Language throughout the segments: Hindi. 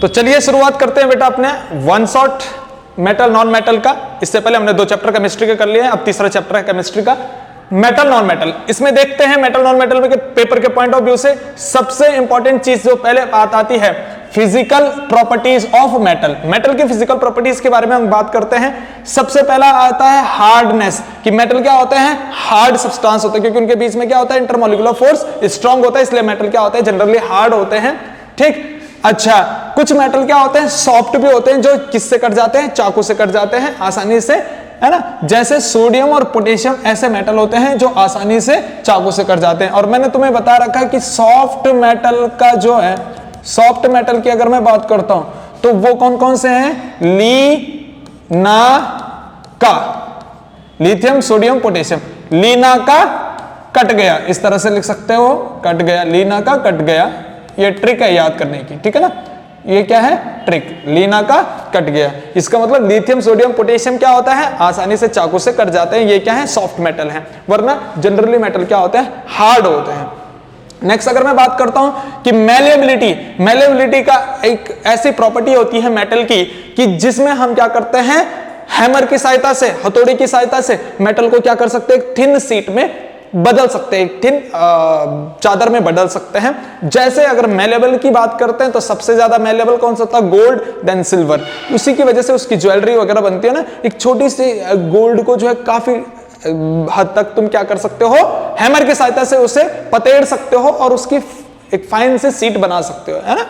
तो चलिए शुरुआत करते हैं बेटा अपने one shot metal non metal का। इससे पहले हमने 2 चैप्टर केमिस्ट्री के कर लिए हैं, अब तीसरा चैप्टर है केमिस्ट्री का मेटल नॉन मेटल। इसमें देखते हैं मेटल नॉन मेटल में के पेपर के पॉइंट ऑफ व्यू से सबसे इंपॉर्टेंट चीज जो पहले बात आती है physical properties of metal. Metal की फिजिकल प्रॉपर्टीज के बारे में हम बात करते हैं। सबसे पहला आता है हार्डनेस, कि मेटल क्या होते हैं, हार्ड सब्सटेंस होते हैं, क्योंकि उनके बीच में क्या होता है, इंटरमोलिकुलर फोर्स स्ट्रांग होता है, इसलिए मेटल क्या होते हैं, जनरली हार्ड होते हैं। ठीक, अच्छा, कुछ मेटल क्या होते हैं, सॉफ्ट भी होते हैं, जो किससे कट जाते हैं, चाकू से कट जाते हैं आसानी से, है ना। जैसे सोडियम और पोटेशियम ऐसे मेटल होते हैं जो आसानी से चाकू से कट जाते हैं। और मैंने तुम्हें बता रखा है कि सॉफ्ट मेटल का जो है, सॉफ्ट मेटल की अगर मैं बात करता हूं तो वो कौन कौन से हैं, ली, ना, का, लिथियम, सोडियम, पोटेशियम। लीना का कट गया, इस तरह से लिख सकते हो, कट गया, लीना का कट गया, ये ट्रिक है याद करने की, ठीक है ना। ये क्या है, ट्रिक, लीना का कट गया। इसका मतलब लिथियम, सोडियम, पोटेशियम क्या होता है, आसानी से चाकू से कट जाते हैं, ये क्या है, सॉफ्ट मेटल है। वरना जनरली मेटल क्या होते हैं, हार्ड होते हैं। नेक्स्ट अगर मैं बात करता हूं कि मेलेबिलिटी, मेलेबिलिटी का एक ऐसी प्रॉपर्टी होती है मेटल की कि जिसमें हम क्या करते हैं, हैमर की सहायता से, हथौड़ी की सहायता से मेटल को क्या कर सकते हैं, थिन शीट में बदल सकते हैं, थिन चादर में बदल सकते हैं। जैसे अगर मेलेबल की बात करते हैं तो सबसे ज्यादा मेलेबल कौन सा होता है, गोल्ड, देन सिल्वर। उसी की वजह से उसकी ज्वेलरी वगैरह बनती है ना। एक छोटी सी गोल्ड को जो है काफी हद तक तुम क्या कर सकते हो, हैमर की सहायता से उसे पतेड़ सकते हो और उसकी एक फाइन से सीट बना सकते हो, है ना।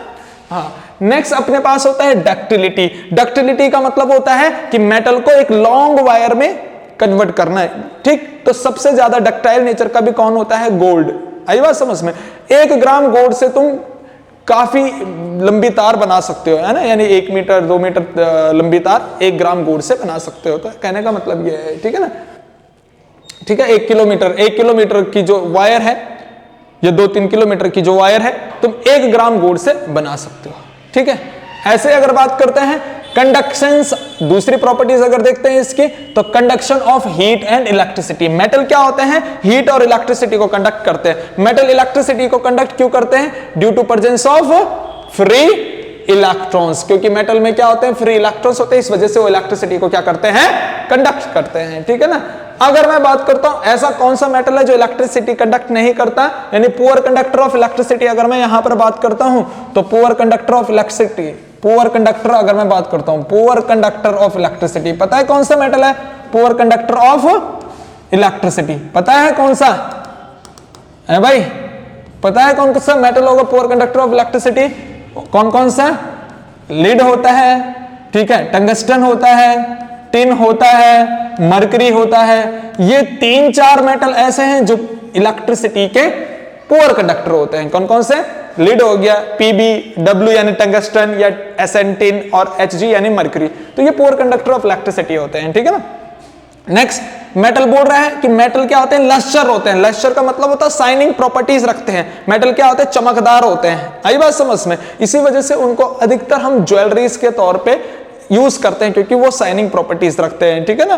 हाँ, नेक्स्ट अपने पास होता है डक्टिलिटी। डक्टिलिटी का मतलब होता है कि मेटल को एक लॉन्ग वायर में कन्वर्ट करना है। ठीक, तो सबसे ज्यादा डक्टाइल नेचर का भी कौन होता है, गोल्ड। आई बात समझ में। 1 ग्राम गोल्ड से तुम काफी लंबी तार बना सकते हो, है ना, यानी 1 मीटर 2 मीटर लंबी तार 1 ग्राम गोल्ड से बना सकते हो। तो कहने का मतलब ये है, ठीक है ना। ठीक है, 1 किलोमीटर की जो वायर है या 2-3 किलोमीटर की जो वायर है तुम 1 ग्राम गोल्ड से बना सकते हो। ठीक है, ऐसे अगर बात करते हैं कंडक्शंस, दूसरी प्रॉपर्टीज अगर देखते हैं इसकी, तो conduction of heat and electricity. Metal क्या होते हैं, हीट और इलेक्ट्रिसिटी को कंडक्ट करते हैं। मेटल इलेक्ट्रिसिटी को कंडक्ट क्यों करते हैं, due to presence of free electrons, क्योंकि मेटल में क्या होते हैं, फ्री इलेक्ट्रॉन्स होते हैं, इस वजह से वो इलेक्ट्रिसिटी को क्या करते हैं, कंडक्ट करते हैं। ठीक है ना। अगर मैं बात करता हूं ऐसा कौन सा मेटल है जो इलेक्ट्रिसिटी कंडक्ट नहीं करता, यानी पुअर कंडक्टर ऑफ इलेक्ट्रिसिटी, अगर मैं यहां पर बात करता हूं तो poor conductor of electricity, poor conductor अगर मैं बात करता हूं, पुअर कंडक्टर ऑफ इलेक्ट्रिसिटी, पता है कौन सा मेटल है, पुअर कंडक्टर ऑफ इलेक्ट्रिसिटी, पता है कौन सा है भाई, पता है कौन सा मेटल होगा पुअर कंडक्टर ऑफ इलेक्ट्रिसिटी, कौन कौन सा, लीड होता है, ठीक है, टंगस्टन होता है, टिन होता है, मरकरी होता है। ये 3-4 मेटल ऐसे हैं जो इलेक्ट्रिसिटी के पुअर कंडक्टर होते हैं। कौन कौन से, लीड हो गया, पीबी, डब्ल्यू यानी टंगस्टन या एसएन टिन, और एचजी यानी मरकरी, तो ये पुअर कंडक्टर ऑफ इलेक्ट्रिसिटी होते हैं। ठीक है ना। नेक्स्ट मेटल बोल रहा है कि मेटल क्या होते हैं, लस्टर होते हैं। लस्टर का मतलब होता है शाइनिंग प्रॉपर्टीज रखते हैं। मेटल क्या होते हैं, चमकदार होते हैं। आई बात समझ में। इसी वजह से उनको अधिकतर हम ज्वेलरीज के तौर पे यूज करते हैं, क्योंकि वो शाइनिंग प्रॉपर्टीज रखते हैं। ठीक है ना।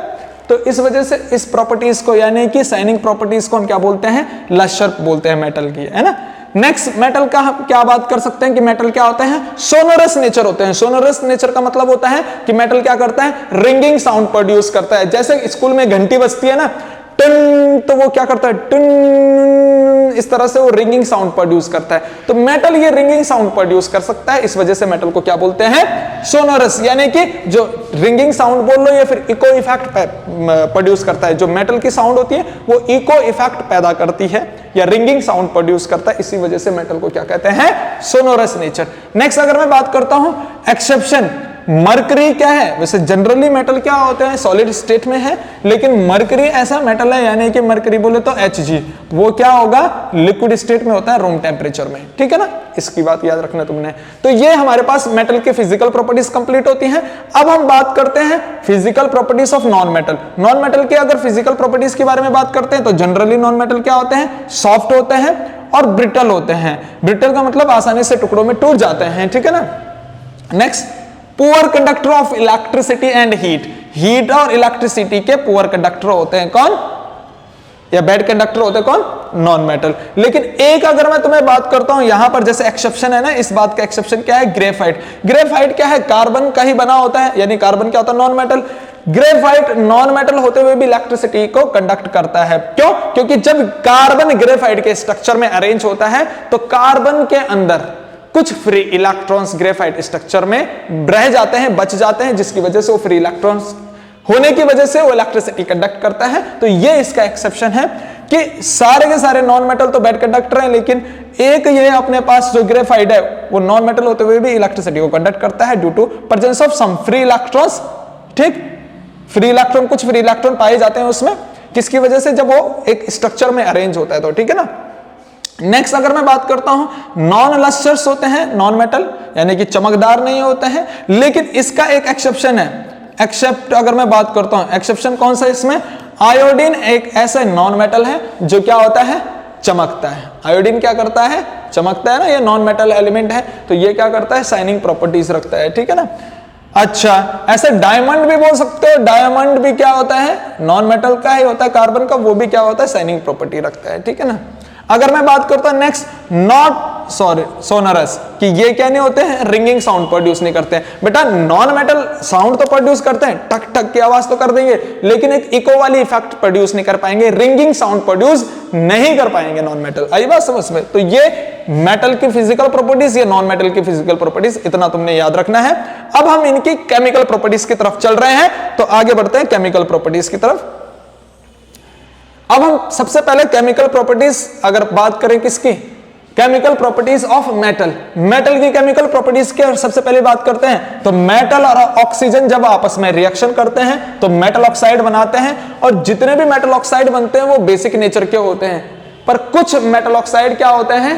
तो इस वजह से इस प्रॉपर्टीज को, यानी कि शाइनिंग प्रॉपर्टीज को हम क्या बोलते हैं, लस्टर बोलते हैं मेटल की, है ना। नेक्स्ट मेटल का हम क्या बात कर सकते हैं कि मेटल क्या होते हैं, सोनोरस नेचर होते हैं। सोनोरस नेचर का मतलब होता है कि मेटल क्या करता है, रिंगिंग साउंड प्रोड्यूस करता है। जैसे स्कूल में घंटी बजती है ना, टन, तो वो क्या करता है, टन, इस तरह से वो रिंगिंग साउंड प्रोड्यूस करता है। तो मेटल ये रिंगिंग साउंड प्रोड्यूस कर सकता है, इस वजह से मेटल को क्या बोलते हैं, सोनोरस, यानी कि जो रिंगिंग साउंड बोल लो या फिर इको इफेक्ट प्रोड्यूस करता है। जो मेटल की साउंड होती है वो इको इफेक्ट पैदा करती है या रिंगिंग साउंड प्रोड्यूस करता है, इसी वजह से मेटल को क्या कहते हैं, सोनोरस नेचर। नेक्स्ट अगर मैं बात करता हूं एक्सेप्शन, मरकरी क्या है, वैसे जनरली मेटल क्या होते हैं, सॉलिड स्टेट में है, लेकिन मरकरी ऐसा मेटल है, यानी कि मरकरी बोले तो Hg, वो क्या होगा, लिक्विड स्टेट में होता है, रूम टेम्परेचर में। ठीक है ना, इसकी बात याद रखना तुमने। तो ये हमारे पास मेटल के फिजिकल प्रॉपर्टीज कंप्लीट होती हैं। अब हम बात करते हैं physical properties of non metal. Non metal के अगर फिजिकल प्रॉपर्टीज के बारे में बात करते हैं तो जनरली नॉन मेटल क्या होते हैं, सॉफ्ट होते हैं और ब्रिटल होते हैं। ब्रिटल का मतलब आसानी से टुकड़ों में टूट जाते हैं। ठीक है ना। Next, poor conductor of electricity and heat. Heat और इलेक्ट्रिसिटी के पुअर कंडक्टर होते हैं कौन, या बैड कंडक्टर होते कौन, नॉन मेटल। लेकिन एक अगर मैं तुम्हें बात करता हूं यहां पर, जैसे एक्सेप्शन है ना, इस बात का एक्सेप्शन क्या है, ग्रेफाइट। ग्रेफाइट क्या है, कार्बन का ही बना होता है, यानी कार्बन क्या होता है, non metal. Graphite non metal होते हुए भी इलेक्ट्रिसिटी को कंडक्ट करता है। क्यों? क्योंकि जब कार्बन ग्रेफाइट के स्ट्रक्चर में अरेंज होता है तो कार्बन के अंदर कुछ फ्री इलेक्ट्रॉन्स ग्रेफाइट स्ट्रक्चर में रह जाते हैं, बच जाते हैं, जिसकी वजह से वो फ्री इलेक्ट्रॉन्स होने की वजह से वो इलेक्ट्रिसिटी कंडक्ट करता है। तो ये इसका एक्सेप्शन है कि सारे के सारे नॉन मेटल तो बैड कंडक्टर हैं, लेकिन एक ये अपने पास जो ग्रेफाइट है वो नॉन मेटल होते हुए भी इलेक्ट्रिसिटी को कंडक्ट करता है due to presence of some free electrons. ठीक, फ्री इलेक्ट्रॉन, कुछ फ्री इलेक्ट्रॉन पाए जाते हैं उसमें, किसकी वजह से, जब वो एक स्ट्रक्चर में अरेंज होता है तो। ठीक है ना। नेक्स्ट अगर मैं बात करता हूं, नॉन लस्टर्स होते हैं नॉन मेटल, यानी कि चमकदार नहीं होते हैं, लेकिन इसका एक एक्सेप्शन है। एक्सेप्ट अगर मैं बात करता हूं, एक्सेप्शन कौन सा इसमें, आयोडीन एक ऐसा नॉन मेटल है जो क्या होता है, चमकता है। आयोडीन क्या करता है, चमकता है ना, ये नॉन मेटल एलिमेंट है, तो ये क्या करता है, शाइनिंग प्रॉपर्टीज रखता है। ठीक है ना। अच्छा, ऐसे डायमंड भी बोल सकते हो, डायमंड भी क्या होता है, नॉन मेटल का ही होता है, कार्बन का, वो भी क्या होता है, शाइनिंग प्रॉपर्टी रखता है। ठीक है ना। अगर मैं बात करता हूं नेक्स्ट, नॉट सोनरस, कि ये क्या नहीं होते हैं, रिंगिंग साउंड प्रोड्यूस नहीं करते हैं। बेटा नॉन मेटल साउंड तो प्रोड्यूस करते हैं, टक टक की आवाज तो कर देंगे, लेकिन एक इको वाली इफेक्ट प्रोड्यूस नहीं कर पाएंगे, रिंगिंग साउंड प्रोड्यूस नहीं कर पाएंगे नॉन मेटल। आई बात समझ में। तो ये मेटल की फिजिकल प्रॉपर्टीज, ये नॉन मेटल की फिजिकल प्रॉपर्टीज, इतना तुमने याद रखना है। अब हम इनकी केमिकल प्रॉपर्टीज की तरफ चल रहे हैं, तो आगे बढ़ते हैं केमिकल प्रॉपर्टीज की तरफ। अब हम सबसे पहले केमिकल प्रॉपर्टीज अगर बात करें किसकी, chemical properties of metal. Metal की केमिकल प्रॉपर्टीज की सबसे पहले बात करते हैं, तो मेटल और ऑक्सीजन जब आपस में रिएक्शन करते हैं तो मेटल ऑक्साइड बनाते हैं, और जितने भी मेटल ऑक्साइड बनते हैं वो बेसिक नेचर के होते हैं। पर कुछ मेटल ऑक्साइड क्या होते हैं,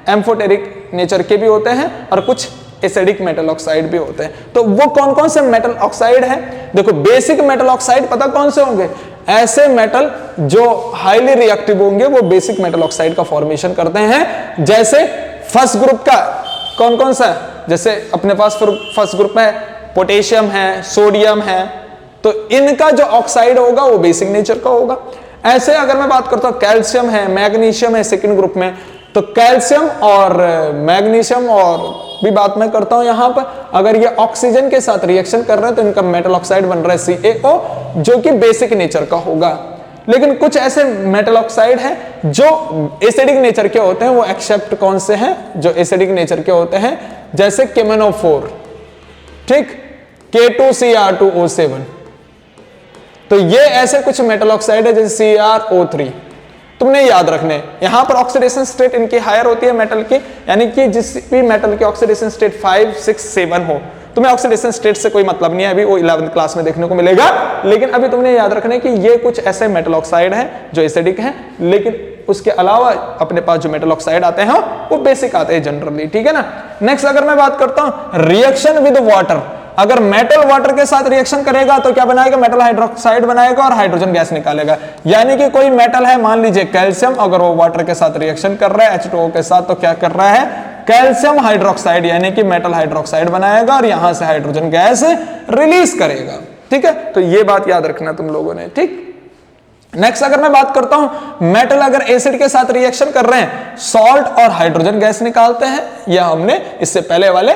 एम्फोटेरिक नेचर के भी होते हैं, और कुछ एसिडिक मेटल ऑक्साइड भी होते हैं। तो वो कौन कौन से मेटल ऑक्साइड है, देखो बेसिक मेटल ऑक्साइड पता कौन से होंगे, ऐसे मेटल जो हाईली रिएक्टिव होंगे वो बेसिक मेटल ऑक्साइड का फॉर्मेशन करते हैं। जैसे फर्स्ट ग्रुप का कौन कौन सा है, जैसे अपने पास फर्स्ट ग्रुप में पोटेशियम है, सोडियम है, तो इनका जो ऑक्साइड होगा वो बेसिक नेचर का होगा। ऐसे अगर मैं बात करता हूं कैल्शियम है, मैग्नीशियम है सेकेंड ग्रुप में, तो कैल्शियम और मैग्नीशियम और भी बात मैं करता हूं यहां पर, अगर ये ऑक्सीजन के साथ रिएक्शन कर रहे हैं तो इनका मेटल ऑक्साइड बन रहा है CaO, जो कि बेसिक नेचर का होगा। लेकिन कुछ ऐसे मेटल ऑक्साइड हैं जो एसिडिक नेचर के होते हैं, वो एक्सेप्ट कौन से हैं, जो एसिडिक नेचर के होते हैं, जैसे केमेनोफोर, ठीक, K2Cr2O7। तो ये ऐसे कुछ मेटल ऑक्साइड है, जैसे CrO3 तुमने याद रखने। यहां पर ऑक्सीडेशन स्टेट इनकी हायर होती है मेटल की, यानी कि जिस भी मेटल की ऑक्सीडेशन स्टेट 5, 6, 7 हो, तुम्हें ऑक्सीडेशन स्टेट से कोई मतलब नहीं है, अभी वो 11th क्लास में देखने को मिलेगा। लेकिन अभी तुमने याद रखने कि ये कुछ ऐसे मेटल ऑक्साइड है जो एसिडिक है, लेकिन उसके अलावा अपने पास जो मेटल ऑक्साइड आते हैं वो बेसिक आते हैं जनरली। ठीक है ना। नेक्स्ट अगर मैं बात करता हूं रिएक्शन विद वाटर, अगर मेटल वाटर के साथ रिएक्शन करेगा तो क्या बनाएगा, मेटल हाइड्रोक्साइड बनाएगा और हाइड्रोजन गैस निकालेगा। यानी कि कोई मेटल है, मान लीजिए कैल्शियम, अगर वो वाटर के साथ रिएक्शन कर रहा है H2O के साथ, तो क्या कर रहा है, कैल्शियम हाइड्रोक्साइड यानी कि मेटल हाइड्रोक्साइड बनाएगा और यहां से हाइड्रोजन गैस रिलीज करेगा। ठीक है, तो ये बात याद रखना तुम लोगों ने। ठीक, नेक्स्ट अगर मैं बात करता हूं, मेटल अगर एसिड के साथ रिएक्शन कर रहे हैं, सॉल्ट और हाइड्रोजन गैस निकालते हैं। यह हमने इससे पहले वाले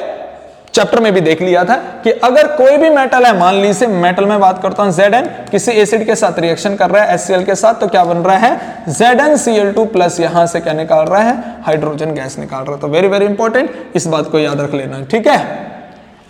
चैप्टर में भी देख लिया था कि अगर कोई भी मेटल है, मान लीजिए मेटल में बात करता हूं Zn, किसी एसिड के साथ रिएक्शन कर रहा है HCl के साथ, तो क्या बन रहा है, ZnCl2 प्लस यहां से क्या निकाल रहा है, हाइड्रोजन गैस निकाल रहा है। तो वेरी वेरी इंपॉर्टेंट, इस बात को याद रख लेना। ठीक है,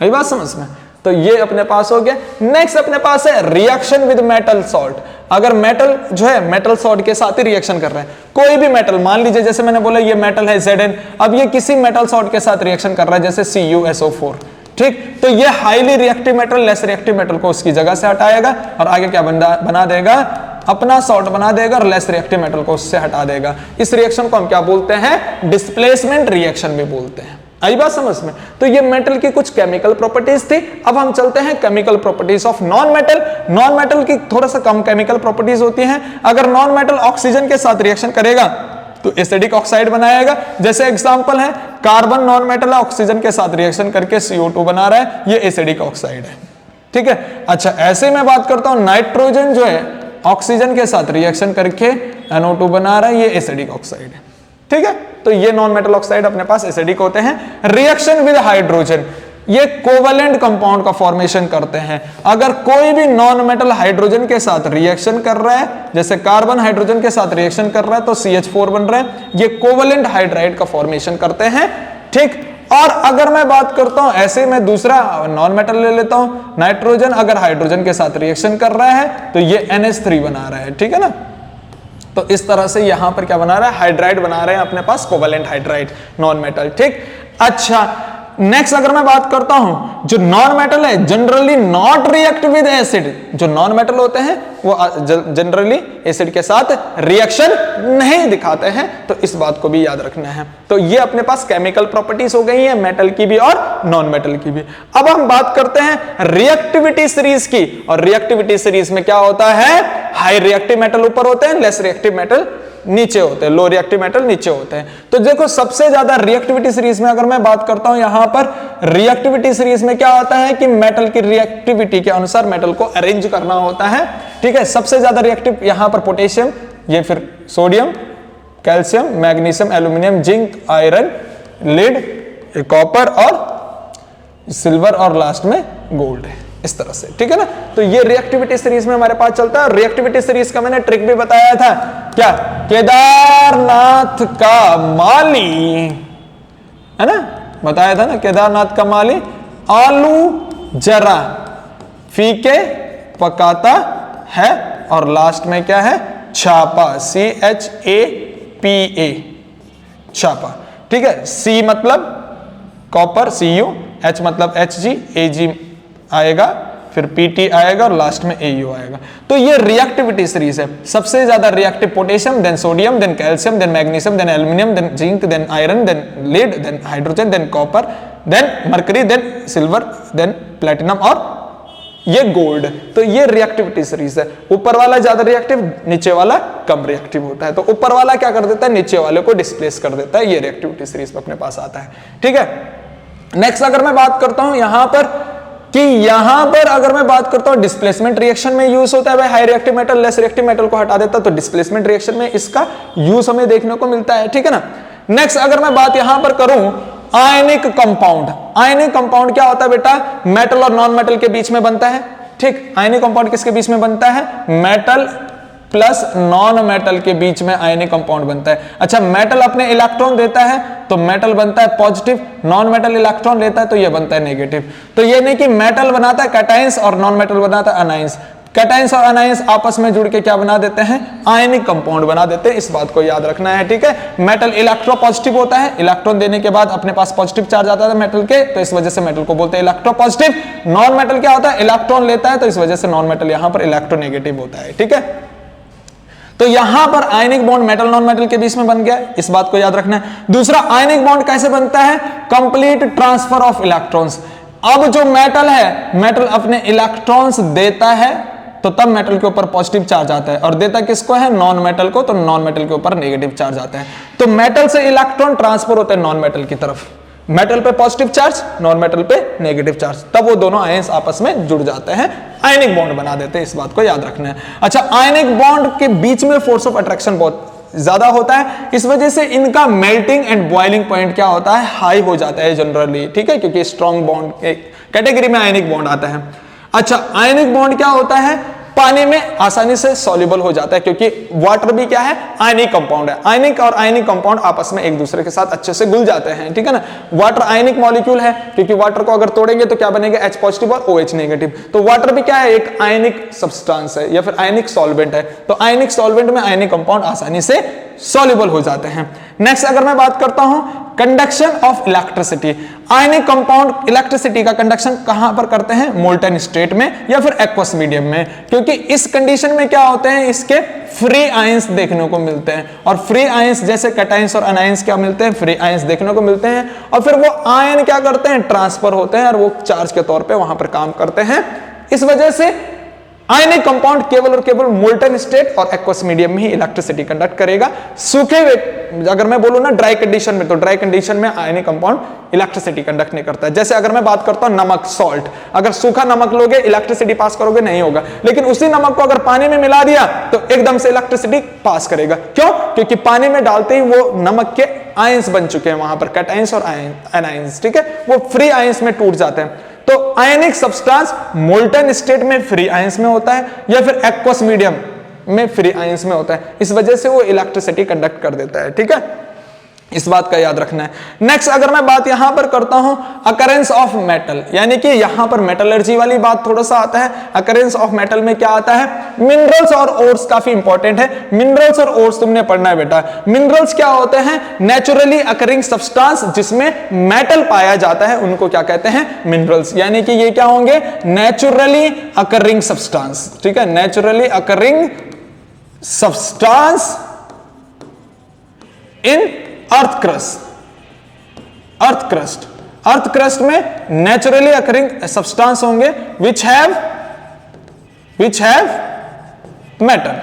यही बात समझ में। तो ये अपने पास हो गया। नेक्स्ट अपने पास है रिएक्शन विद मेटल सॉल्ट। अगर मेटल जो है मेटल सॉल्ट के साथ ही रिएक्शन कर रहे हैं, कोई भी मेटल, मान लीजिए जैसे मैंने बोला ये मेटल है Zn, अब ये किसी मेटल सॉल्ट के साथ रिएक्शन कर रहा है जैसे CuSO4, ठीक, तो ये highly reactive metal less reactive metal को उसकी जगह से हटाएगा और आगे क्या बना देगा, अपना सॉल्ट बना देगा और लेस रिएक्टिव मेटल को उससे हटा देगा। इस रिएक्शन को हम क्या बोलते हैं, डिस्प्लेसमेंट रिएक्शन भी बोलते हैं। आई बात समझ में। तो ये मेटल की कुछ केमिकल प्रॉपर्टीज थी। अब हम चलते हैं chemical properties of non metal. Non metal की थोड़ा सा कम केमिकल प्रॉपर्टीज होती हैं। अगर नॉन मेटल ऑक्सीजन के साथ रिएक्शन करेगा तो एसिडिक ऑक्साइड बनाएगा। जैसे एग्जांपल है कार्बन नॉन मेटल है, ऑक्सीजन के साथ रिएक्शन करके CO2 बना रहा है, ये एसिडिक ऑक्साइड है। ठीक है, अच्छा ऐसे मैं बात करता हूं नाइट्रोजन जो है ऑक्सीजन के साथ रिएक्शन करके NO2 बना रहा है, ये एसिडिक ऑक्साइड है, ठीक है। तो ये नॉन मेटल ऑक्साइड अपने पास एसिडिक होते हैं। रिएक्शन विद हाइड्रोजन, ये कोवेलेंट कंपाउंड का फॉर्मेशन करते हैं। अगर कोई भी नॉन मेटल हाइड्रोजन के साथ रिएक्शन कर रहा है, जैसे कार्बन हाइड्रोजन के साथ रिएक्शन कर रहा है तो CH4 बन रहा है, ये कोवेलेंट हाइड्राइड का फॉर्मेशन करते हैं, ठीक। और अगर मैं बात करता हूं ऐसे, मैं दूसरा नॉन मेटल ले लेता हूं, नाइट्रोजन अगर हाइड्रोजन के साथ रिएक्शन कर रहा है तो ये NH3 बना रहा है, ठीक है ना। तो इस तरह से यहां पर क्या बना रहा है, हाइड्राइड बना रहे हैं अपने पास, कोवेलेंट हाइड्राइड नॉन मेटल, ठीक। अच्छा, नेक्स्ट अगर मैं बात करता हूं, जो नॉन मेटल है generally not react with acid, जो नॉन मेटल होते हैं वो जनरली एसिड के साथ रिएक्शन नहीं दिखाते हैं, तो इस बात को भी याद रखना है। तो ये अपने पास केमिकल प्रॉपर्टीज हो गई है मेटल की भी और नॉन मेटल की भी। अब हम बात करते हैं रिएक्टिविटी सीरीज की, और रिएक्टिविटी सीरीज में क्या होता है, हाई रिएक्टिव मेटल ऊपर होते हैं, लेस रिएक्टिव मेटल नीचे होते हैं, लो रिएक्टिव मेटल नीचे होते हैं। तो देखो सबसे ज्यादा रिएक्टिविटी सीरीज में अगर मैं बात करता हूं, यहां पर रिएक्टिविटी सीरीज में क्या होता है कि मेटल की रिएक्टिविटी के अनुसार मेटल को अरेंज करना होता है, ठीक है। सबसे ज्यादा रिएक्टिव यहां पर पोटेशियम, ये फिर sodium, calcium, magnesium, aluminium, zinc, iron, lead, copper और सिल्वर और लास्ट में गोल्ड है, इस तरह से, ठीक है ना। तो ये रिएक्टिविटी सीरीज में हमारे पास चलता है। रिएक्टिविटी सीरीज का मैंने ट्रिक भी बताया था, क्या, केदारनाथ का माली है ना, बताया था ना, केदारनाथ का माली आलू जरा फीके पकाता है, और लास्ट में क्या है, छापा, CHAPA, छापा, ठीक है। C मतलब कॉपर Cu, H मतलब Hg, Ag आएगा, फिर Pt आएगा और लास्ट में AU आएगा। तो ये रिएक्टिविटी सीरीज है। सबसे ज्यादा reactive potassium, then sodium, then calcium, then magnesium, then aluminium, then zinc, then iron, then lead, then hydrogen, then copper, then mercury, then silver, then platinum और ये गोल्ड। तो ये रिएक्टिविटी सीरीज है। ऊपर वाला ज्यादा रिएक्टिव, नीचे वाला कम रिएक्टिव होता है। तो ऊपर वाला क्या कर देता है, नीचे वाले को डिस्प्लेस कर देता है। ये रिएक्टिविटी सीरीज में अपने पास आता है, ठीक है। नेक्स्ट अगर मैं बात करता हूं यहां पर, कि यहां पर अगर मैं बात करता हूं डिस्प्लेसमेंट रिएक्शन में यूज होता है, भाई high reactive metal less reactive metal को हटा देता है, तो डिस्प्लेसमेंट रिएक्शन में इसका यूज हमें देखने को मिलता है, ठीक है ना। नेक्स्ट अगर मैं बात यहां पर करूं आयनिक कंपाउंड, आयनिक कंपाउंड क्या होता है बेटा, मेटल और नॉन मेटल के बीच में बनता है, ठीक। आयनिक कंपाउंड किसके बीच में बनता है, मेटल प्लस नॉन मेटल के बीच में आयनिक कंपाउंड बनता है। अच्छा, मेटल अपने इलेक्ट्रॉन देता है तो मेटल बनता है पॉजिटिव, नॉन मेटल इलेक्ट्रॉन लेता है तो ये बनता है नेगेटिव। तो ये नहीं कि मेटल बनाता है कैटायंस और नॉन मेटल बनाता है अनायंस, कैटायंस और अनायंस आपस में जुड़ के क्या बना देते हैं, आयनिक कंपाउंड बना देते हैं। इस बात को याद रखना है, ठीक है। मेटल इलेक्ट्रो पॉजिटिव होता है, इलेक्ट्रॉन देने के बाद अपने पास पॉजिटिव चार्ज आता है मेटल के, तो इस वजह से मेटल को बोलते हैं इलेक्ट्रो पॉजिटिव। नॉन मेटल क्या होता है, इलेक्ट्रॉन लेता है, तो इस वजह से नॉन मेटल यहां पर इलेक्ट्रोनेगेटिव होता है, ठीक है। तो यहां पर ionic bond metal non metal के बीच में बन गया, इस बात को याद रखना है। दूसरा, आयनिक बॉन्ड कैसे बनता है, कंप्लीट ट्रांसफर ऑफ इलेक्ट्रॉन्स। अब जो मेटल है, मेटल अपने इलेक्ट्रॉन्स देता है तो तब मेटल के ऊपर पॉजिटिव चार्ज आता है, और देता किसको है, नॉन मेटल को, तो नॉन मेटल के ऊपर नेगेटिव चार्ज आता है। तो मेटल से इलेक्ट्रॉन ट्रांसफर होते हैं नॉन मेटल की तरफ, मेटल पे पॉजिटिव चार्ज, नॉन मेटल पे नेगेटिव चार्ज, तब वो दोनों आयंस आपस में जुड़ जाते हैं, आयनिक बॉन्ड बना देते हैं। इस बात को याद रखना है। अच्छा, आयनिक बॉन्ड के बीच में फोर्स ऑफ अट्रैक्शन बहुत ज्यादा होता है, इस वजह से इनका मेल्टिंग एंड बॉइलिंग पॉइंट क्या होता है, हाई हो जाता है जनरली, ठीक है, क्योंकि स्ट्रॉन्ग बॉन्ड के कैटेगरी में आयनिक बॉन्ड आता है। अच्छा, आयनिक बॉन्ड क्या होता है, पानी में आसानी से सॉल्युबल हो जाता है, क्योंकि वाटर भी क्या है, आयनिक कंपाउंड है। आयनिक और आयनिक कंपाउंड आपस में एक दूसरे के साथ अच्छे से घुल जाते हैं, ठीक है ना। वाटर आयनिक मॉलिक्यूल है, क्योंकि वाटर को अगर तोड़ेंगे तो क्या बनेगा, H पॉजिटिव और OH नेगेटिव। तो वाटर भी क्या है, एक आयनिक सब्सटेंस है या फिर आयनिक सॉल्वेंट है। तो आयनिक सॉल्वेंट में आयनिक कंपाउंड आसानी से सॉल्युबल हो जाते हैं। नेक्स्ट अगर मैं बात करता हूं conduction of electricity, ionic compound electricity का कंडक्शन कहां पर करते हैं, मोल्टन स्टेट में या फिर एक्वस मीडियम में, क्योंकि इस कंडीशन में क्या होते हैं, इसके फ्री आयंस देखने को मिलते हैं। और फ्री आयंस जैसे कैटायंस और अनायंस क्या मिलते हैं, फ्री आयंस देखने को मिलते हैं, और फिर वो आयन क्या करते हैं, ट्रांसफर होते हैं और वो चार्ज के तौर पे वहां पर काम करते हैं। इस वजह से आयनिक कंपाउंड केवल और केवल मोल्टन स्टेट और एक्वस मीडियम में ही इलेक्ट्रिसिटी कंडक्ट करेगा। सूखे हुए, अगर मैं बोलूं ना ड्राई कंडीशन में, तो ड्राई कंडीशन में आयनिक कंपाउंड इलेक्ट्रिसिटी कंडक्ट नहीं करता है। जैसे अगर मैं बात करता हूं नमक, सॉल्ट, अगर सूखा नमक लोगे इलेक्ट्रिसिटी पास करोगे नहीं होगा, लेकिन उसी नमक को अगर पानी में मिला दिया तो एकदम से इलेक्ट्रिसिटी पास करेगा। क्यों? क्योंकि पानी में डालते ही वो नमक के आयंस बन चुके हैं, वहां पर कैटायंस और एनायंस, ठीक है, वो फ्री आयंस में टूट जाते हैं। तो आयनिक सब्सटेंस मोल्टन स्टेट में फ्री आयंस में होता है या फिर एक्वस मीडियम में फ्री आयंस में होता है, इस वजह से वो इलेक्ट्रिसिटी कंडक्ट कर देता है, ठीक है, इस बात का याद रखना है। नेक्स्ट अगर मैं बात यहां पर करता हूं अकरेंस ऑफ मेटल, यानी कि यहां पर मेटलर्जी वाली बात थोड़ा सा आता है। अकरेंस ऑफ मेटल में क्या आता है? मिनरल्स और ओर्स काफी इंपॉर्टेंट है। मिनरल्स और ओर्स तुमने पढ़ना है बेटा। मिनरल्स क्या होते हैं? नेचुरली अकरिंग सब्सटेंस जिसमें मेटल पाया जाता है, उनको क्या कहते हैं? मिनरल्स। यानी कि ये क्या होंगे? नेचुरली अकरिंग सब्सटेंस, ठीक है, naturally occurring substance in earth crust. Earth crust में नेचुरली अकरिंग सब्सटेंस होंगे विच हैव मेटल,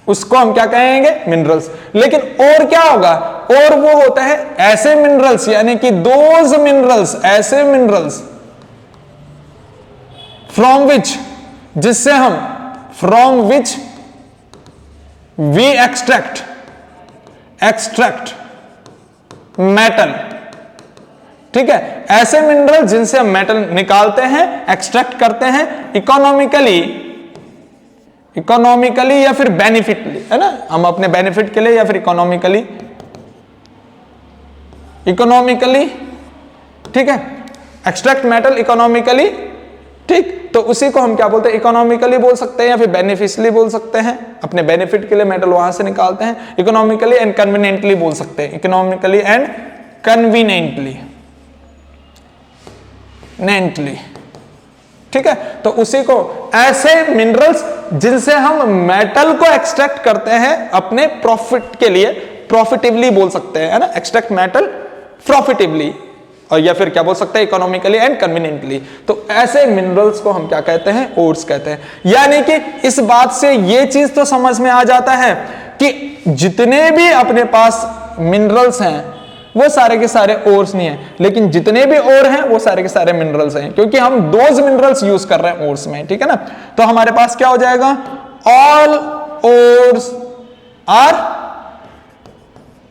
उसको हम क्या कहेंगे? मिनरल्स। लेकिन और क्या होगा? और वो होता है ऐसे मिनरल्स, यानी कि दोज मिनरल्स, ऐसे मिनरल्स फ्रॉम विच, जिससे हम, from which we extract metal, ठीक है, ऐसे मिनरल जिनसे हम मेटल निकालते हैं, एक्सट्रैक्ट करते हैं इकोनॉमिकली या फिर बेनिफिटली, है ना, हम अपने बेनिफिट के लिए या फिर इकोनॉमिकली, ठीक है, एक्सट्रैक्ट मेटल इकोनॉमिकली, ठीक, तो उसी को हम क्या बोलते हैं? इकोनॉमिकली बोल सकते हैं या फिर बेनिफिशियली बोल सकते हैं। अपने बेनिफिट के लिए मेटल वहां से निकालते हैं। इकोनॉमिकली एंड कन्वीनियंटली बोल सकते हैं, इकोनॉमिकली एंड कन्वीनियंटली, ठीक है, तो उसी को ऐसे मिनरल्स जिनसे हम मेटल को एक्सट्रैक्ट करते हैं अपने प्रॉफिट के लिए, प्रॉफिटिवली बोल सकते हैं, है ना, एक्सट्रैक्ट मेटल प्रॉफिटिवली, और या फिर क्या बोल सकते हैं? Economically and conveniently. तो ऐसे मिनरल्स को हम क्या कहते हैं? ओर्स कहते हैं। यानी कि इस बात से ये चीज तो समझ में आ जाता है कि जितने भी अपने पास मिनरल्स हैं वो सारे के सारे ओर्स नहीं है, लेकिन जितने भी ओर हैं वो सारे के सारे मिनरल्स हैं, क्योंकि हम दोज मिनरल्स यूज कर रहे हैं ओर्स में, ठीक है ना। तो हमारे पास क्या हो जाएगा? ऑल ओर्स आर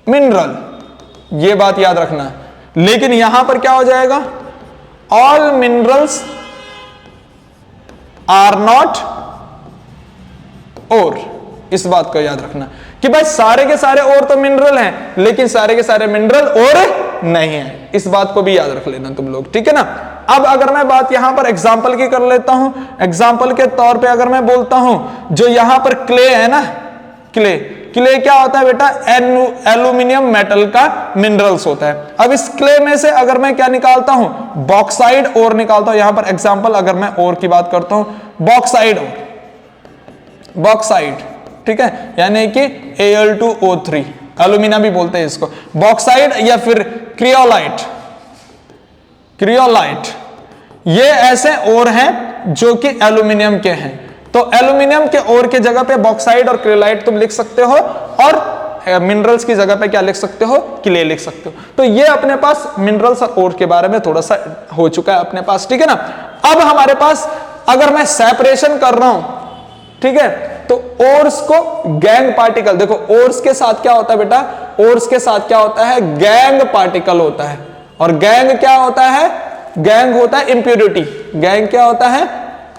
मिनरल, ये बात याद रखना। लेकिन यहां पर क्या हो जाएगा? ऑल मिनरल्स आर नॉट ओर। इस बात को याद रखना कि भाई सारे के सारे और तो मिनरल हैं, लेकिन सारे के सारे मिनरल और नहीं है। इस बात को भी याद रख लेना तुम लोग, ठीक है ना। अब अगर मैं बात यहां पर एग्जाम्पल की कर लेता हूं, एग्जाम्पल के तौर पे अगर मैं बोलता हूं, जो यहां पर क्ले है ना, क्ले क्या होता है बेटा? एल्यूमिनियम मेटल का मिनरल्स होता है। अब इस क्ले में से अगर मैं क्या निकालता हूं? बॉक्साइड ओर निकालता हूं। यहां पर एग्जांपल अगर मैं ओर की बात करता हूं, बॉक्साइड ओर, बॉक्साइड, ठीक है, यानी कि Al2O3, एल्यूमिना भी बोलते हैं इसको, बॉक्साइड या फिर क्रियोलाइट, ये ऐसे ओर हैं जो कि एल्यूमिनियम के हैं। तो एल्यूमिनियम के ओर के जगह पे बॉक्साइड और क्रियोलाइट तुम लिख सकते हो, और मिनरल्स की जगह पे क्या लिख सकते हो? क्ले लिख सकते हो। तो ये अपने पास मिनरल्स और ओर के बारे में थोड़ा सा हो चुका है अपने पास, ठीक है ना। अब हमारे पास अगर मैं सेपरेशन कर रहा हूं, ठीक है, तो ओर्स को गैंग पार्टिकल, देखो ओर्स के साथ क्या होता है बेटा? ओर्स के साथ क्या होता है? गैंग पार्टिकल होता है। और गैंग क्या होता है? गैंग होता है इंप्योरिटी। गैंग क्या होता है?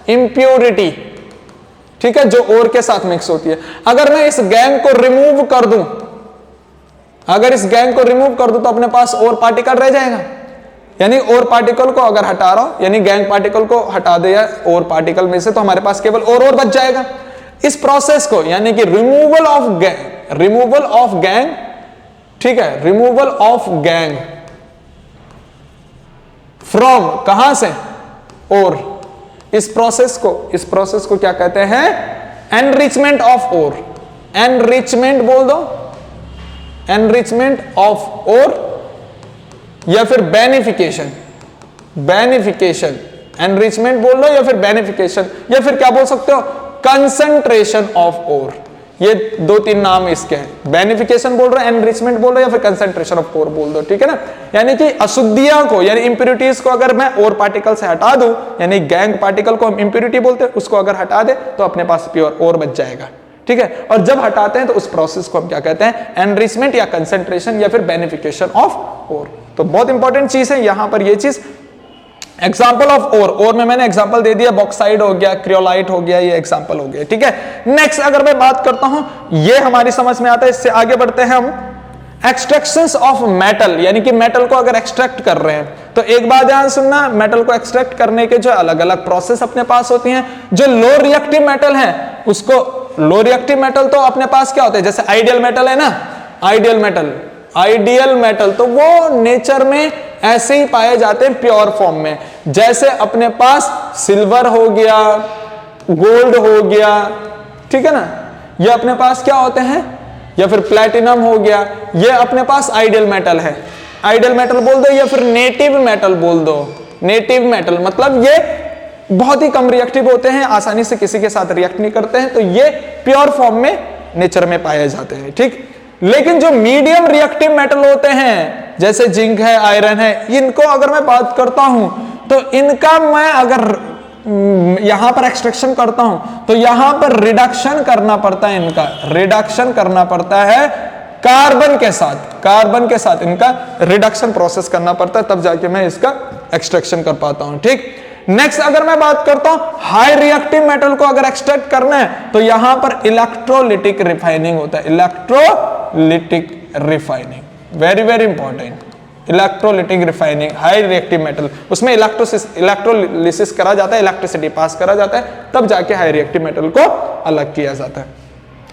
इंप्योरिटी, ठीक है, जो ओर के साथ मिक्स होती है। अगर मैं इस गैंग को रिमूव कर दूं, तो अपने पास और पार्टिकल रह जाएगा। यानी और पार्टिकल को अगर हटा रहा हूं, यानी गैंग पार्टिकल को हटा दिया और पार्टिकल में से, तो हमारे पास केवल और बच जाएगा। इस प्रोसेस को, यानी कि रिमूवल ऑफ गैंग, ठीक है, रिमूवल ऑफ गैंग फ्रॉम, कहां से? और। इस प्रोसेस को क्या कहते हैं? Enrichment of ore. एनरिचमेंट बोल दो, एनरिचमेंट ऑफ ओर, या फिर बेनिफिकेशन, एनरिचमेंट बोल लो या फिर बेनिफिकेशन, या फिर क्या बोल सकते हो, कंसंट्रेशन ऑफ ओर। ये 2-3 नाम इसके हैं, बेनिफिकेशन बोल रहे हो, एनरिचमेंट बोल रहे हो, या फिर कंसंट्रेशन ऑफ ओर बोल दो, ठीक है ना। यानी कि अशुद्धियां को यानी इंप्योरिटीज को अगर मैं ओर पार्टिकल से हटा दूं, यानी गैंग पार्टिकल को हम इंप्योरिटी बोलते हैं, उसको अगर हटा दे तो अपने पास प्योर ओर बच जाएगा, ठीक है। और जब हटाते हैं तो उस प्रोसेस को हम क्या कहते हैं, एनरिचमेंट या कंसंट्रेशन या फिर बेनिफिकेशन ऑफ ओर। तो बहुत इंपॉर्टेंट चीज है यहां पर ये चीज। एग्जाम्पल ऑफ ओर में मैंने एग्जाम्पल दे दिया, बॉक्साइड हो गया, क्रियोलाइट हो गया, ये एग्जाम्पल हो गया, ठीक है। नेक्स्ट अगर मैं बात करता हूं, ये हमारी समझ में आता है, इससे आगे बढ़ते हैं हम। एक्सट्रैक्शंस ऑफ मेटल, यानी कि मेटल को अगर एक्सट्रैक्ट कर रहे हैं तो एक बात ध्यान सुनना, मेटल को एक्सट्रैक्ट करने के जो अलग अलग प्रोसेस अपने पास होती हैं। जो लो रिएक्टिव मेटल है उसको, लो रिएक्टिव मेटल तो अपने पास क्या होते हैं, जैसे आइडियल मेटल है ना, आइडियल मेटल तो वो नेचर में ऐसे ही पाए जाते हैं प्योर फॉर्म में। जैसे अपने पास सिल्वर हो गया, गोल्ड हो गया, ठीक है ना, ये अपने पास क्या होते हैं, या फिर प्लैटिनम हो गया, ये अपने पास आइडियल मेटल है। आइडियल मेटल बोल दो या फिर नेटिव मेटल बोल दो। नेटिव मेटल मतलब ये बहुत ही कम रिएक्टिव होते हैं, आसानी से किसी के साथ रिएक्ट नहीं करते हैं, तो ये प्योर फॉर्म में नेचर में पाए जाते हैं, ठीक। लेकिन जो मीडियम रिएक्टिव मेटल होते हैं जैसे जिंक है, आयरन है, इनको अगर मैं बात करता हूं तो इनका मैं अगर यहां पर एक्सट्रैक्शन करता हूं तो यहां पर रिडक्शन करना पड़ता है, इनका रिडक्शन करना पड़ता है कार्बन के साथ इनका रिडक्शन प्रोसेस करना पड़ता है, तब जाके मैं इसका एक्सट्रैक्शन कर पाता हूं, ठीक। नेक्स्ट अगर मैं बात करता हूं हाई रिएक्टिव मेटल को अगर एक्सट्रैक्ट करना है तो यहां पर इलेक्ट्रोलिटिक रिफाइनिंग होता है, electrolytic refining, very very important. Electrolytic refining, high reactive metal, उसमें इलेक्ट्रोलिसिस करा जाता है, इलेक्ट्रिसिटी पास करा जाता है, तब जाके हाई रिएक्टिव मेटल को अलग किया जाता है।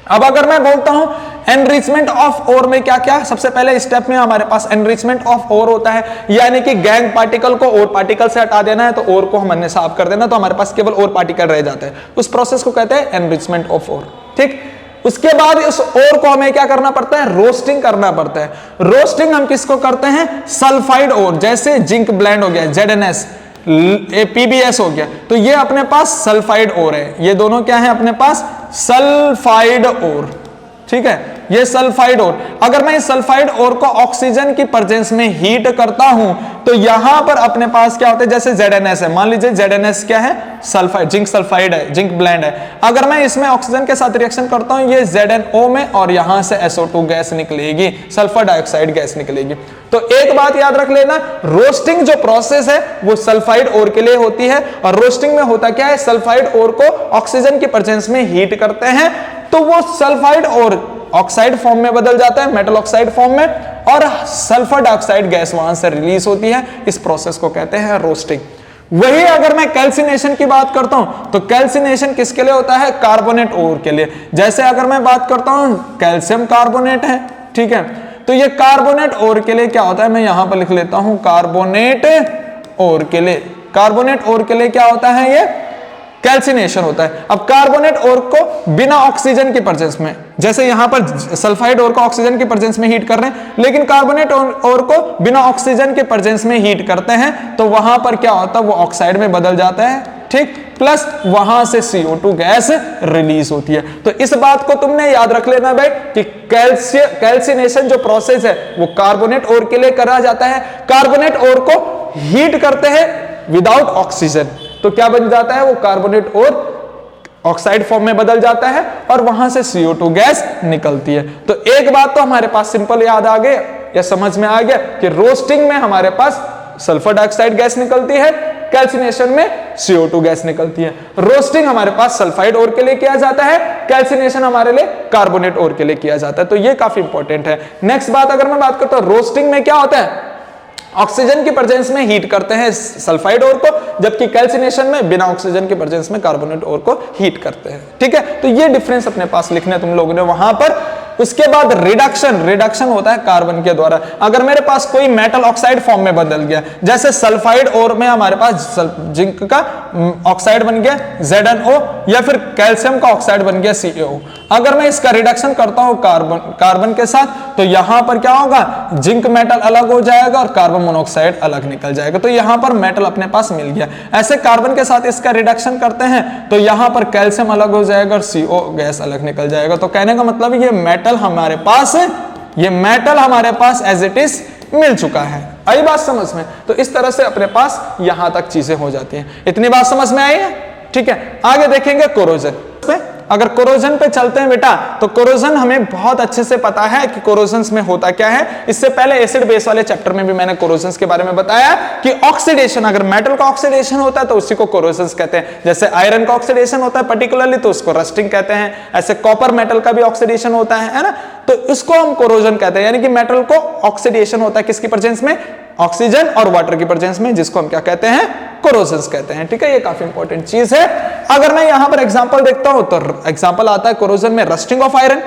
अब अगर मैं बोलता हूं एनरिचमेंट ऑफ ओर में क्या क्या, सबसे पहले स्टेप में हमारे पास एनरिचमेंट ऑफ ओर होता है, यानी कि गैंग पार्टिकल को ओर पार्टिकल से हटा देना है, तो ओर को हमने साफ कर देना, तो हमारे पास केवल ओर पार्टिकल रह जाता है, उस प्रोसेस को कहते हैं एनरिचमेंट ऑफ ओर, ठीक। उसके बाद उस ओर को हमें क्या करना पड़ता है, रोस्टिंग करना पड़ता है। रोस्टिंग हम किसको करते हैं, सल्फाइड ओर, जैसे जिंक ब्लेंड हो गया, ZnS, PbS हो गया, तो ये अपने पास सल्फाइड ओर है, ये दोनों क्या है अपने पास सल्फाइड ओर, ठीक है, ये सल्फाइड ओर। अगर मैं इस सल्फाइड ओर को ऑक्सीजन की प्रेजेंस में हीट करता हूं तो यहां पर अपने पास क्या होता है, जैसे ZnS है, मान लीजिए ZnS क्या है, सल्फाइड, जिंक सल्फाइड है, जिंक ब्लेंड है। अगर मैं इसमें ऑक्सीजन के साथ रिएक्शन करता हूं, ये ZnO में, और यहां से SO2 गैस निकलेगी, सल्फर डाइऑक्साइड गैस निकलेगी। तो एक बात याद रख लेना, रोस्टिंग जो प्रोसेस है वो सल्फाइड ओर के लिए होती है, और रोस्टिंग में होता क्या है, सल्फाइड ओर को ऑक्सीजन की प्रेजेंस में हीट करते हैं, तो वो सल्फाइड ओर ऑक्साइड फॉर्म में बदल जाता है, मेटल ऑक्साइड फॉर्म में, और सल्फर डाइऑक्साइड गैस वहां से रिलीज होती है, इस प्रोसेस को कहते हैं रोस्टिंग। वही अगर मैं कैल्सिनेशन की बात करता हूं तो कैल्सिनेशन किसके लिए होता है, कार्बोनेट ओर के लिए। जैसे अगर मैं बात करता हूं कैल्शियम कार्बोनेट है, ठीक है, तो ये कार्बोनेट ओर के लिए क्या होता है, मैं यहां पर लिख लेता हूं कार्बोनेट ओर के लिए। कार्बोनेट ओर के लिए क्या होता है, ये कैल्सिनेशन होता है। अब कार्बोनेट ओर को बिना ऑक्सीजन की प्रेजेंस में, जैसे यहां पर सल्फाइड ओर को ऑक्सीजन की प्रेजेंस में हीट कर रहे हैं, लेकिन कार्बोनेट ओर को बिना ऑक्सीजन के प्रेजेंस में हीट करते हैं, तो वहां पर क्या होता है, वो ऑक्साइड में बदल जाता है, ठीक, प्लस वहां से CO2 गैस रिलीज होती है। तो इस बात को तुमने याद रख लेना भाई कि कैल्सिनेशन जो प्रोसेस है वो कार्बोनेट ओर के लिए करा जाता है। कार्बोनेट ओर को हीट करते हैं विदाउट ऑक्सीजन, तो क्या बन जाता है, वो कार्बोनेट और ऑक्साइड फॉर्म में बदल जाता है, और वहां से CO2 गैस निकलती है। तो एक बात तो हमारे पास सिंपल याद आ गया या समझ में आ गया कि रोस्टिंग में हमारे पास सल्फर डाइऑक्साइड गैस निकलती है, कैल्सिनेशन में CO2 गैस निकलती है। रोस्टिंग हमारे पास सल्फाइड ओर के लिए किया जाता है, कैल्सिनेशन हमारे लिए कार्बोनेट ओर के लिए किया जाता है, तो ये काफी इंपॉर्टेंट है। नेक्स्ट बात अगर मैं बात करता हूं, रोस्टिंग में क्या होता है, ऑक्सीजन की प्रेजेंस में हीट करते हैं सल्फाइड ओर को, जबकि कैल्सिनेशन में बिना ऑक्सीजन की प्रेजेंस में कार्बोनेट ओर को हीट करते हैं, ठीक है। तो ये डिफरेंस अपने पास लिखने तुम लोगों ने वहां पर। उसके बाद रिडक्शन होता है कार्बन के द्वारा। अगर मेरे पास कोई मेटल ऑक्साइड फॉर्म में बदल गया, जैसे सल्फाइड ओर में हमारे पास जिंक का ऑक्साइड बन गया ZnO, या फिर कैल्शियम का ऑक्साइड बन गया CaO। अगर मैं इसका रिडक्शन करता हूं कार्बन के साथ, तो यहां पर क्या होगा, जिंक मेटल अलग हो जाएगा और कार्बन मोनोऑक्साइड अलग निकल जाएगा, तो यहां पर मेटल अपने पास मिल गया। ऐसे कार्बन के साथ इसका रिडक्शन करते हैं तो यहां पर कैल्शियम अलग हो जाएगा और CO गैस अलग निकल जाएगा। तो कहने का मतलब ये मेटल हमारे पास एज इट इज मिल चुका है। आई बात समझ में? तो इस तरह से अपने पास यहां तक चीजें हो जाती हैं। इतनी बात समझ में आई है? ठीक है, आगे देखेंगे कोरोजन पे। अगर कोरोजन पे चलते हैं बेटा, तो कोरोजन हमें बहुत अच्छे से पता है कि कोरोजन्स में होता क्या है। इससे पहले एसिड बेस वाले चैप्टर में भी मैंने कोरोजन्स के बारे में बताया कि ऑक्सीडेशन, अगर मेटल का ऑक्सीडेशन होता है तो उसी को कोरोजन्स कहते हैं। जैसे आयरन का ऑक्सीडेशन होता है पर्टिकुलरली, तो उसको रस्टिंग कहते हैं। ऐसे कॉपर मेटल का भी ऑक्सीडेशन होता है ना, तो इसको हम कोरोजन कहते हैं। यानी कि मेटल को ऑक्सीडेशन होता है किसकी प्रेजेंस में, ऑक्सीजन और वाटर की प्रेजेंस में, जिसको हम क्या कहते हैं, कोरोजन्स कहते हैं। ठीक है, ये काफी इंपॉर्टेंट चीज है। अगर मैं यहां पर एग्जांपल देखता हूं तो एग्जांपल आता है कोरोजन में रस्टिंग ऑफ आयरन।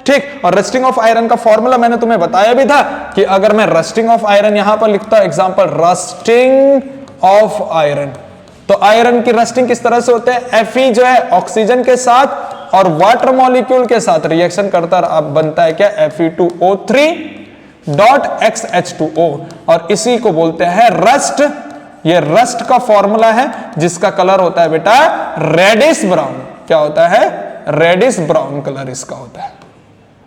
ठीक, और रस्टिंग ऑफ आयरन का फॉर्मूला मैंने तुम्हें बताया भी था कि अगर मैं रस्टिंग ऑफ आयरन यहां पर लिखता हूं, एग्जांपल रस्टिंग ऑफ आयरन, तो आयरन की रस्टिंग किस तरह से होते हैं, Fe जो है ऑक्सीजन के साथ और वाटर मॉलिक्यूल के साथ रिएक्शन करता है, अब बनता है क्या, Fe2O3.XH2O, और इसी को बोलते हैं रस्ट। ये रस्ट का फॉर्मूला है जिसका कलर होता है बेटा रेडिश ब्राउन। क्या होता है, रेडिश ब्राउन कलर इसका होता है।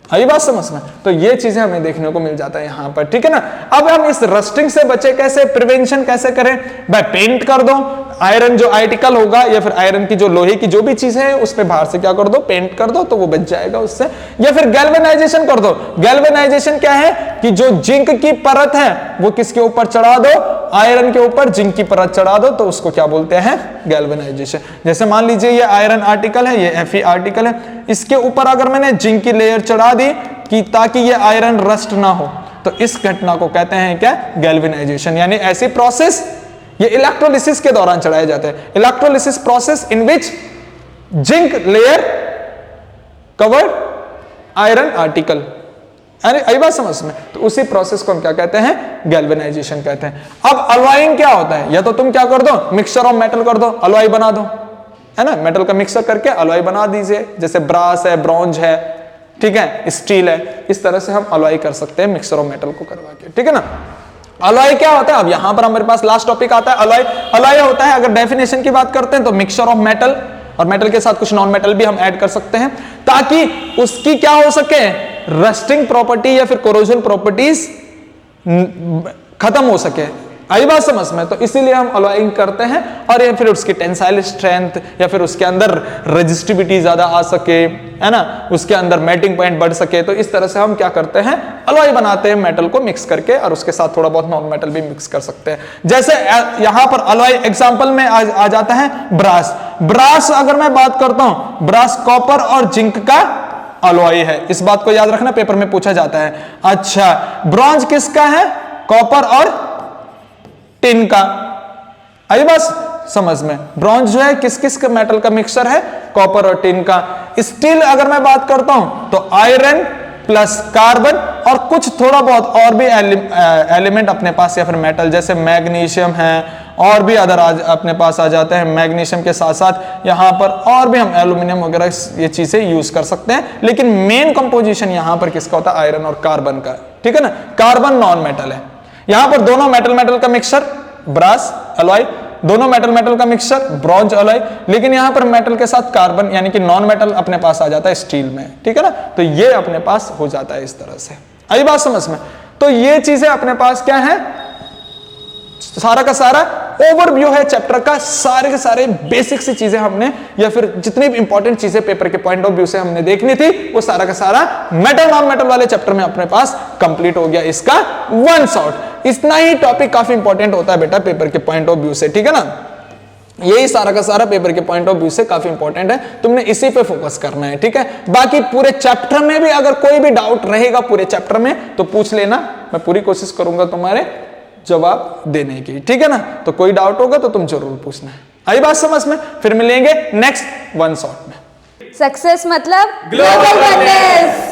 आई बात समझना? तो ये चीजें हमें देखने को मिल जाता है यहां पर। ठीक है ना, अब हम इस रस्टिंग से बचे कैसे, प्रिवेंशन कैसे करें, भाई पेंट कर दो आयरन जो आर्टिकल होगा, या फिर आयरन की जो लोहे की जो भी चीजें हैं उस पे बाहर से क्या कर दो, पेंट कर दो, तो वो बच जाएगा उससे। या फिर गैल्वेनाइजेशन कर दो। गैल्वेनाइजेशन क्या है कि जो जिंक की परत है वो किसके ऊपर चढ़ा दो, आयरन के ऊपर जिंक की परत चढ़ा दो, तो उसको क्या बोलते हैं, गैल्वेनाइजेशन। जैसे मान लीजिए ये आयरन आर्टिकल है, ये Fe आर्टिकल है, इसके ऊपर अगर मैंने जिंक की लेयर चढ़ा दी कि ताकि ये आयरन रस्ट ना हो, तो इस घटना को कहते हैं क्या, गैल्वेनाइजेशन। यानी ऐसी प्रोसेस ये इलेक्ट्रोलिसिस के दौरान चढ़ाए जाते हैं। Electrolysis process in which zinc layer covered iron article. अरे आई बात समझ में? तो उसी प्रोसेस को हम क्या कहते हैं, गैल्वेनाइजेशन कहते हैं। अब अलॉइंग क्या होता है, या तो तुम क्या कर दो, मिक्सचर ऑफ मेटल कर दो, अलॉय बना दो, है ना, मेटल का मिक्सर करके अलॉय बना दीजिए। जैसे ब्रास है, ब्रॉन्ज है, ठीक है, स्टील है, इस तरह से हम अलॉय कर सकते हैं मिक्सर ऑफ मेटल को करवा के। ठीक है ना, अलॉय क्या होता है, अब यहां पर हमारे पास लास्ट टॉपिक आता है अलॉय। अलॉय होता है, अगर डेफिनेशन की बात करते हैं तो मिक्सचर ऑफ मेटल, और मेटल के साथ कुछ नॉन मेटल भी हम ऐड कर सकते हैं ताकि उसकी क्या हो सके, रस्टिंग प्रॉपर्टी या फिर कोरोजन प्रॉपर्टीज खत्म हो सके। आई बात समझ में? तो इसीलिए हम अलॉइंग करते हैं, और या फिर उसकी टेंसाइल स्ट्रेंथ या फिर उसके अंदर रेजिस्टिविटी ज्यादा आ सके, है ना, उसके अंदर मेल्टिंग पॉइंट बढ़ सके, तो इस तरह से हम क्या करते हैं, अलॉय बनाते हैं मेटल को मिक्स करके, और उसके साथ थोड़ा बहुत नॉन मेटल भी मिक्स कर सकते हैं। जैसे यहां पर अलॉय एग्जांपल में आ जाता है ब्रास। ब्रास अगर मैं बात करता हूं, ब्रास कॉपर और जिंक का अलॉय है, इस बात को याद रखना, पेपर में पूछा जाता है। अच्छा, ब्रॉन्ज किसका है, कॉपर और टिन का। आई बस समझ में? ब्रॉन्ज जो है किस किस का मेटल का मिक्सचर है, कॉपर और टिन का। स्टील अगर मैं बात करता हूं तो आयरन प्लस कार्बन और कुछ थोड़ा बहुत और भी एलिमेंट अपने पास, या फिर मेटल जैसे मैग्नीशियम है, और भी अदर अपने पास आ जाते हैं। मैग्नीशियम के साथ साथ यहां पर और भी हम एल्यूमिनियम वगैरह ये चीजें यूज कर सकते हैं, लेकिन मेन कंपोजिशन यहां पर किसका होता है, आयरन और कार्बन का। ठीक है ना, कार्बन नॉन मेटल है, यहां पर दोनों मेटल का मिक्सचर ब्रास अलॉय, दोनों मेटल का मिक्सचर ब्रॉन्ज अलॉय, लेकिन यहां पर मेटल के साथ कार्बन यानी कि नॉन मेटल अपने पास आ जाता है स्टील में। ठीक है ना, तो ये अपने पास हो जाता है इस तरह से। आई बात समझ में? तो ये चीजें अपने पास क्या है, सारा का सारा ओवरव्यू है चैप्टर का, सारे के सारे बेसिक सी चीजें हमने, या फिर जितनी भी इंपॉर्टेंट चीजें पेपर के पॉइंट ऑफ व्यू से हमने देखनी थी, वो सारा का सारा मेटल नॉन मेटल वाले चैप्टर में अपने पास कंप्लीट हो गया, इसका वन शॉट। इतना ही टॉपिक काफी इंपॉर्टेंट होता है बेटा पेपर के पॉइंट ऑफ व्यू से। ठीक है ना, यही सारा का सारा पेपर के पॉइंट ऑफ व्यू से काफी इंपॉर्टेंट है, तुमने इसी पे फोकस करना है। ठीक है, बाकी पूरे चैप्टर में भी अगर कोई भी डाउट रहेगा पूरे चैप्टर में तो पूछ लेना, मैं पूरी कोशिश करूंगा तुम्हारे जवाब देने की। ठीक है ना, तो कोई डाउट होगा तो तुम जरूर पूछना है। आई बात समझ में? फिर मिलेंगे नेक्स्ट वन शॉट में। सक्सेस मतलब ग्लोबल वननेस।